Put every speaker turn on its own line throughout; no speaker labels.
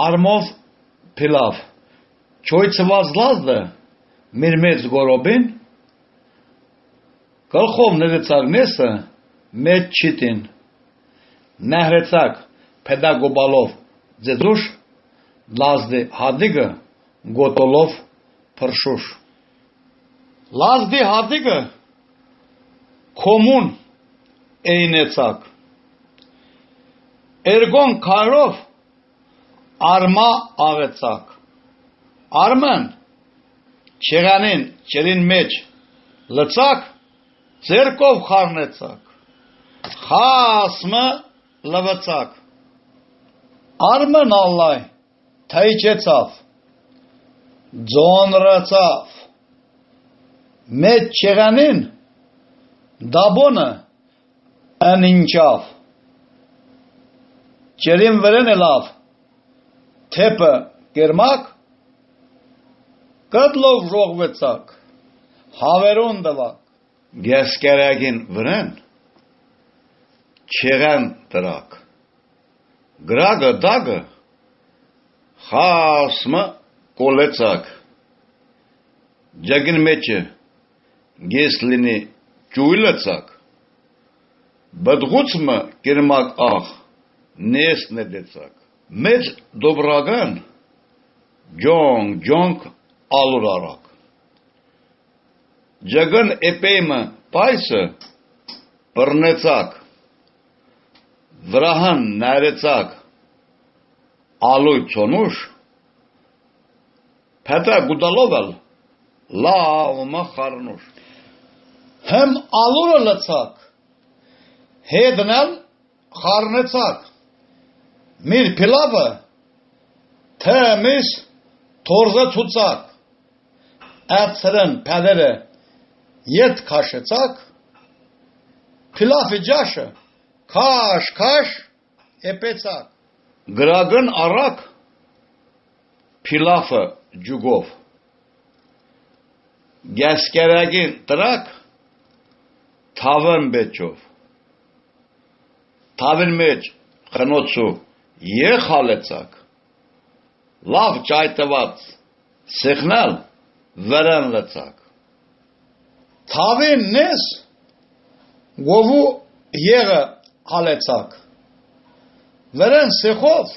Արմով փիլավ չոյցված լազդը մեր մեծ գորոբին գլխով նրեցակ նեսը մեծ չիտին նահրեցակ պետագոբալով ձեդուշ լազդի հադիգը գոտոլով փրշուշ լազդի հադիգը կոմուն էյնեցակ Էրգոն քարով արմա աղեցակ Արմեն չեղանին չերին մեջ լծակ ձերկով խարնեցակ խասմը լվացակ Արմեն ալլայ թայչեցավ ձոնրացավ մեծ չեղանին դաբոնը անինչավ Չերին վրեն էլավ թեպը կերմակ կդլով ժողվեցակ հավերուն դվակ գեսկերագին վրեն չեղան տրակ գրագը դագը խասմը կոլեցակ ջագին մեջը գես լինի ճույլեցակ բդղուցմը կերմակ աղ նես նեդեցակ մեծ դոբրագան ջոնք ալուր արակ ջագն էպեյմը պայսը բրնեցակ վրահան նայրեցակ ալույ ծոնուշ Փետա գուդալովել լավը խարնուշ Հեմ ալուրը լծակ հետնել խարնեցակ Միր փիլավը թեմիս թորզը ցուցակ Ացրն փալերը Ետ քաշեցակ Փիլավի ջաշը քաշ էպեցակ Գրագն արակ Փիլավը ջուգով Գասկերագին տրակ Թավն բեճով Թավն մեջ խնոցու Եղալեցակ Լավ ճայտված Սեղնալ վրան լծակ Թավին նես Գովու եղը հալեցակ Վրան սեղով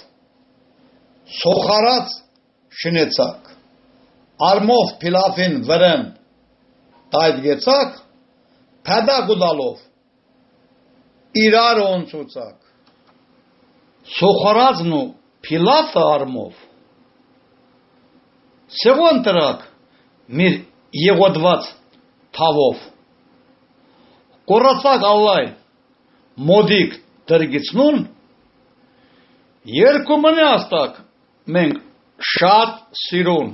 Սոխարած շնեցակ Արմով փիլավին վրան Տայդգեցակ Փադա գուդալով Իրարոնցուցակ Սոխարածն ու փիլավը արմով Սեղոն տրակ Միր եղոդված թավով Կորացակ ալլայ Մոդիկ դրգիցնուն Երկու մնի աստակ Մենք շատ սիրուն